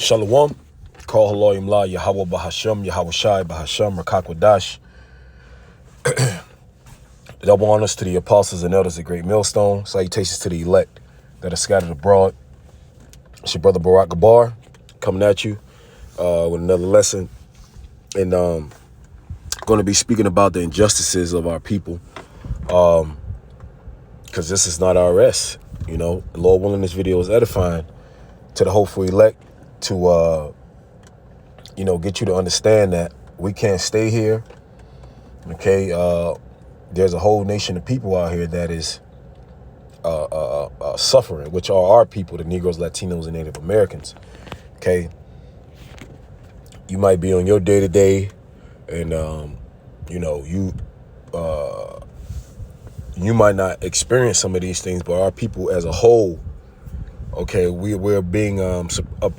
Shalom. Call Haloyim La Yahweh Bahasham, Yahweh Shai Bahasham, Rakakwadash. Double honors to the apostles and elders of Great Millstone. Salutations to the elect that are scattered abroad. It's your brother Barak Gabar coming at you with another lesson. And going to be speaking about the injustices of our people. Because this is not our rest. You know, the Lord willing, this video is edifying to the hopeful elect to, get you to understand that we can't stay here. Okay. There's a whole nation of people out here that is suffering, which are our people, the Negroes, Latinos, and Native Americans. Okay. You might be on your day-to-day and, you might not experience some of these things, but our people as a whole, okay, we're being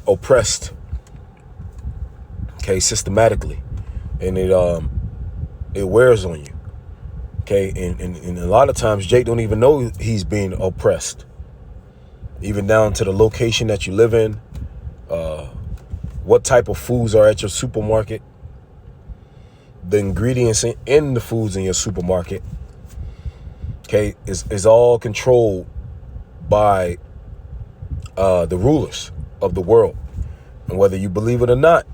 oppressed, okay, systematically, and it wears on you, okay, and a lot of times Jake don't even know he's being oppressed, even down to the location that you live in, what type of foods are at your supermarket, the ingredients in the foods in your supermarket, okay, is all controlled by the rulers of the world. And whether you believe it or not,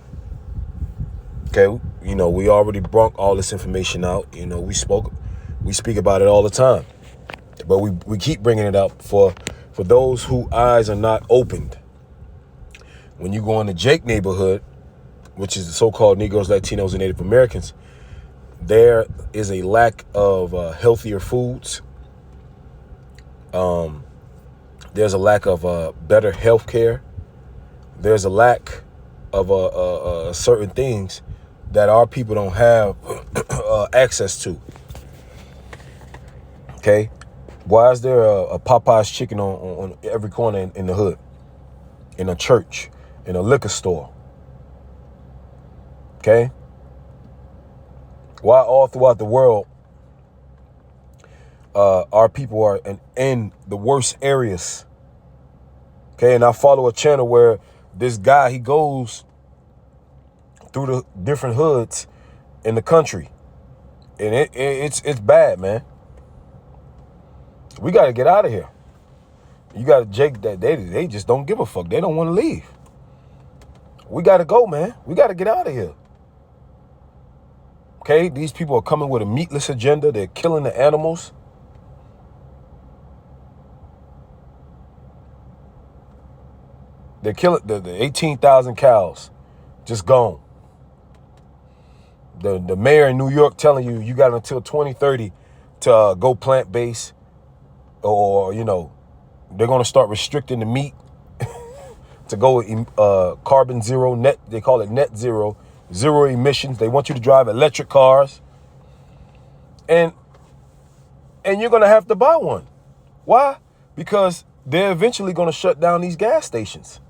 okay, we already brought all this information out. We speak about it all the time, but we keep bringing it up for those whose eyes are not opened. When you go in the Jake neighborhood, which is the so-called Negroes, Latinos, and Native Americans, there is a lack of healthier foods. There's a lack of better health care. There's a lack of certain things that our people don't have access to. Okay? Why is there a Popeye's chicken on every corner in the hood? In a church? In a liquor store? Okay? Why all throughout the world our people are in the worst areas? Okay, and I follow a channel where this guy, he goes through the different hoods in the country, and it's bad, man. We got to get out of here. You got to Jake that they just don't give a fuck. They don't want to leave. We got to go, man. We got to get out of here. Okay, these people are coming with a meatless agenda. They're killing the animals. They're killing the 18,000 cows, just gone. The mayor in New York telling you got until 2030 to go plant-based, or, they're going to start restricting the meat to go carbon zero, net. They call it net zero, zero emissions. They want you to drive electric cars. And you're going to have to buy one. Why? Because they're eventually going to shut down these gas stations.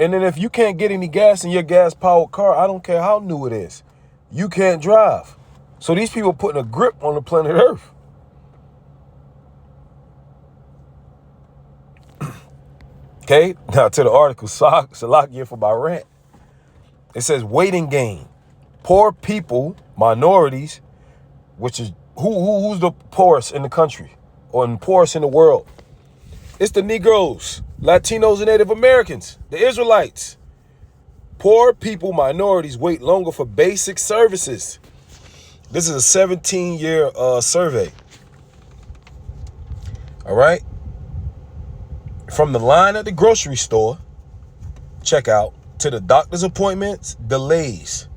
And then if you can't get any gas in your gas-powered car, I don't care how new it is, you can't drive. So these people are putting a grip on the planet Earth. Okay, now to the article, Salakia for my rant. It says waiting game. Poor people, minorities, which is who's the poorest in the country or the poorest in the world? It's the Negroes, Latinos, and Native Americans, the Israelites. Poor people, minorities wait longer for basic services. This is a 17-year survey. All right. From the line at the grocery store, checkout, to the doctor's appointments, delays.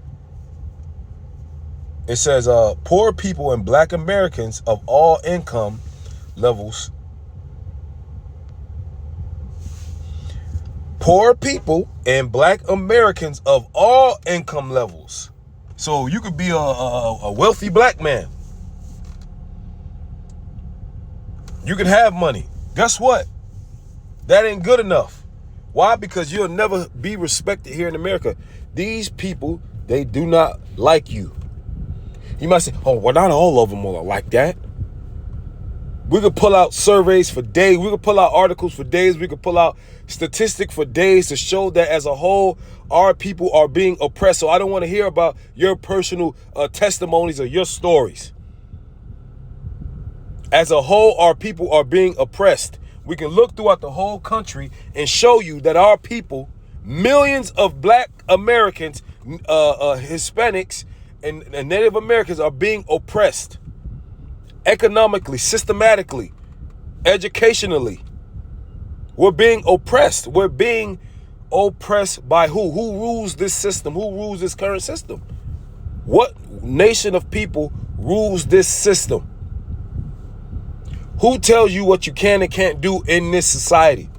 It says poor people and Black Americans of all income levels. Poor people and Black Americans of all income levels. So you could be a wealthy Black man. You can have money. Guess what? That ain't good enough. Why? Because you'll never be respected here in America. These people, they do not like you. You might say, oh, well, not all of them are like that. We could pull out surveys for days. We could pull out articles for days. We could pull out statistics for days to show that as a whole, our people are being oppressed. So I don't want to hear about your personal testimonies or your stories. As a whole, our people are being oppressed. We can look throughout the whole country and show you that our people, millions of black Americans, Hispanics, and Native Americans are being oppressed. Economically, systematically, educationally. We're being oppressed. We're being oppressed by who? Who rules this system? Who rules this current system? What nation of people rules this system? Who tells you what you can and can't do in this society?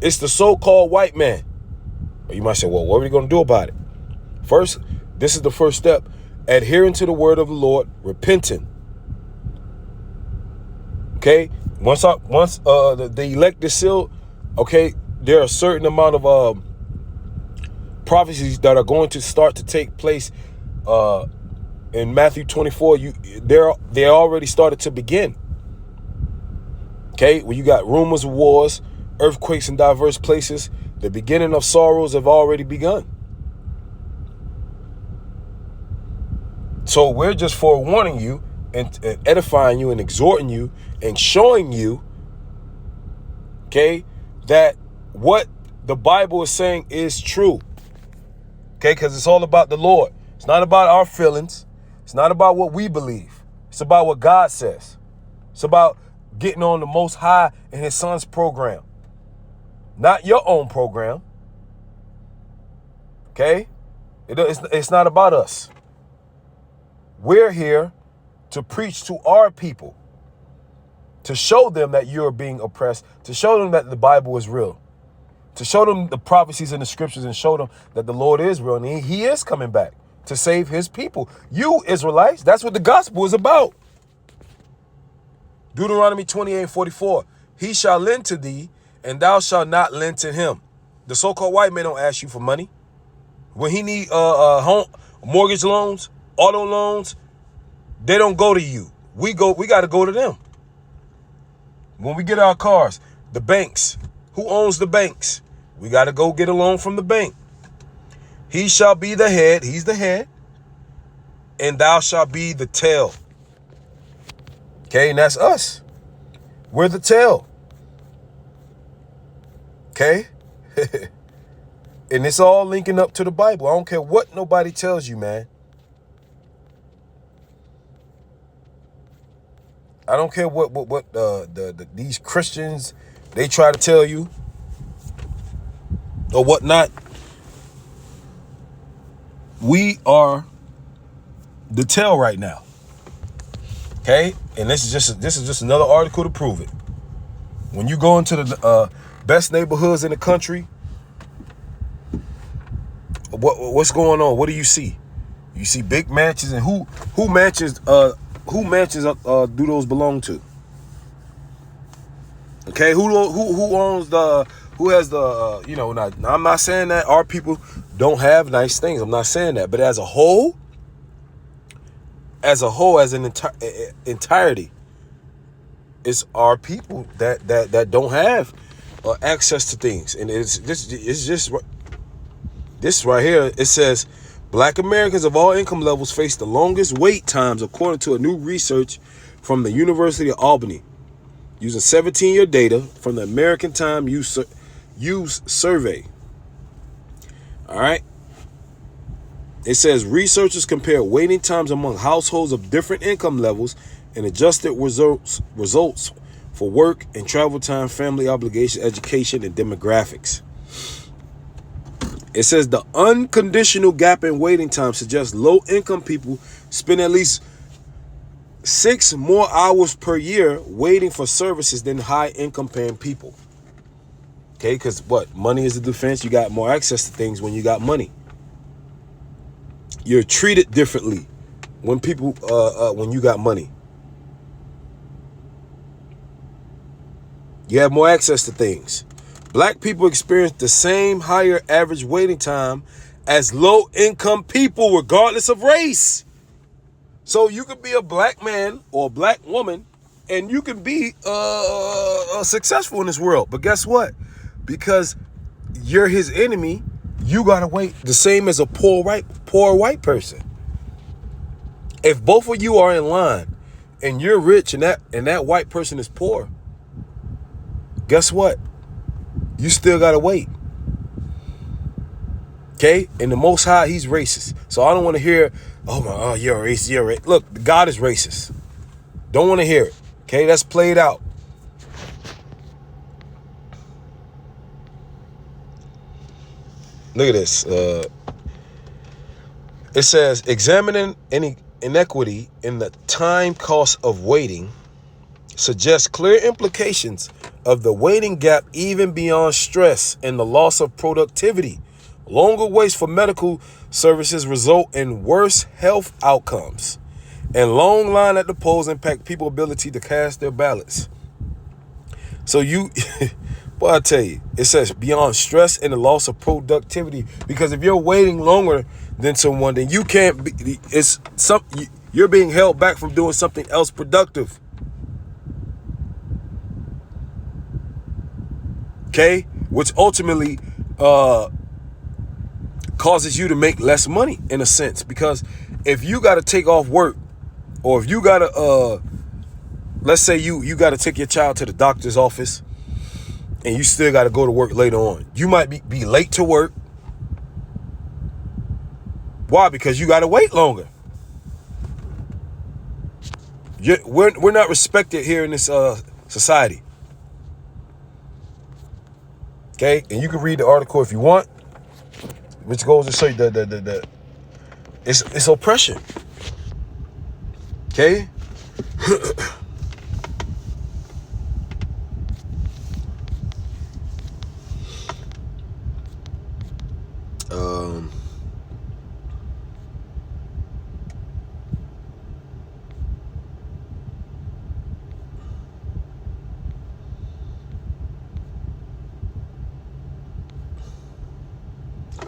It's the so-called white man. Or you might say, well, what are we going to do about it? First, this is the first step. Adhering to the word of the Lord, repenting. Okay, once the elect is sealed, okay, there are a certain amount of prophecies that are going to start to take place in Matthew 24. They already started to begin. Okay, well, you got rumors of wars, earthquakes in diverse places. The beginning of sorrows have already begun. So we're just forewarning you and edifying you and exhorting you and showing you, okay, that what the Bible is saying is true. Okay, because it's all about the Lord. It's not about our feelings. It's not about what we believe. It's about what God says. It's about getting on the Most High and his son's program. Not your own program. Okay? It's not about us. We're here to preach to our people, to show them that you're being oppressed, to show them that the Bible is real, to show them the prophecies in the scriptures and show them that the Lord is real and he is coming back to save his people. You Israelites, that's what the gospel is about. Deuteronomy 28:44, he shall lend to thee and thou shalt not lend to him. The so-called white man don't ask you for money. When he need home mortgage loans, auto loans, they don't go to you. We got to go to them. When we get our cars, the banks, who owns the banks? We got to go get a loan from the bank. He shall be the head, he's the head, and thou shalt be the tail. Okay, and that's us. We're the tail. Okay? And it's all linking up to the Bible. I don't care what nobody tells you, man. I don't care what these Christians, they try to tell you or whatnot. We are the tail right now. Okay? And this is just another article to prove it. When you go into the best neighborhoods in the country, what's going on? What do you see? You see big mansions, and who mansions do those belong to? Okay, who owns who has the now I'm not saying that our people don't have nice things. I'm not saying that, but as a whole, as an entirety, it's our people that don't have access to things. And it's just this right here. It says Black Americans of all income levels face the longest wait times, according to a new research from the University of Albany, using 17-year data from the American Time Use Survey. All right. It says researchers compare waiting times among households of different income levels and adjusted results for work and travel time, family obligations, education, and demographics. It says the unconditional gap in waiting time suggests low-income people spend at least 6 more hours per year waiting for services than high-income paying people. Okay, because what? Money is the defense. You got more access to things when you got money. You're treated differently when when you got money. You have more access to things. Black people experience the same higher average waiting time as low-income people, regardless of race. So you could be a black man or a black woman and you can be successful in this world. But guess what? Because you're his enemy, you gotta wait. The same as a poor white person. If both of you are in line and you're rich and that white person is poor, guess what? You still gotta wait. Okay? And the Most High, he's racist. So I don't want to hear, you're racist, you're racist. Look, God is racist. Don't want to hear it. Okay? That's played out. Look at this. It says, examining any inequity in the time cost of waiting suggests clear implications of the waiting gap, even beyond stress and the loss of productivity. Longer waits for medical services result in worse health outcomes, and long line at the polls impact people's ability to cast their ballots. So boy, I tell you, it says beyond stress and the loss of productivity, because if you're waiting longer than someone, then you can't be, you're being held back from doing something else productive. Okay? Which ultimately causes you to make less money, in a sense, because if you got to take off work, or if you got to, let's say you got to take your child to the doctor's office and you still got to go to work later on. You might be late to work. Why? Because you got to wait longer. We're not respected here in this society. Okay? And you can read the article if you want, which goes to say that it's oppression. Okay?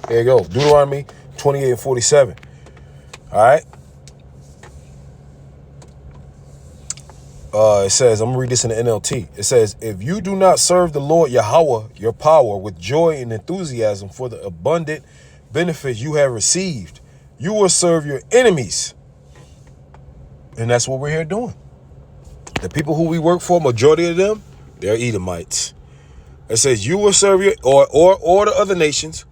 There you go. Deuteronomy 28:47. All right. It says, I'm going to read this in the NLT. It says, if you do not serve the Lord Yahweh, your power, with joy and enthusiasm for the abundant benefits you have received, you will serve your enemies. And that's what we're here doing. The people who we work for, majority of them, they're Edomites. It says, you will serve your, or the other nations,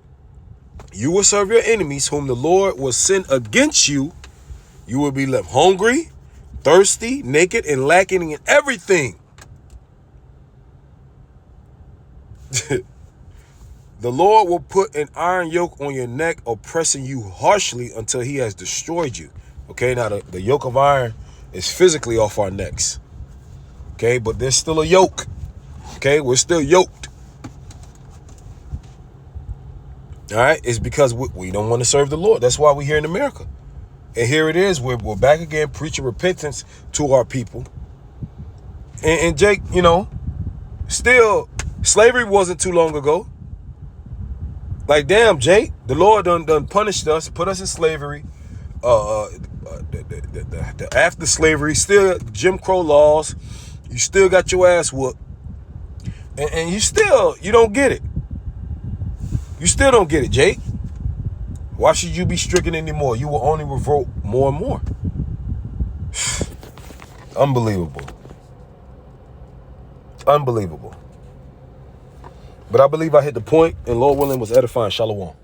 you will serve your enemies, whom the Lord will send against you. You will be left hungry, thirsty, naked, and lacking in everything. The Lord will put an iron yoke on your neck, oppressing you harshly until he has destroyed you. Okay, now the yoke of iron is physically off our necks. Okay, but there's still a yoke. Okay, we're still yoked. All right, it's because we don't want to serve the Lord. That's why we're here in America. And here it is, we're back again preaching repentance to our people. And Jake, still, slavery wasn't too long ago. Like, damn, Jake, the Lord done punished us, put us in slavery. After slavery, still Jim Crow laws. You still got your ass whooped. And you don't get it. You still don't get it, Jake. Why should you be stricken anymore? You will only revolt more and more. Unbelievable. Unbelievable. But I believe I hit the point, and Lord willing was edifying. Shalom.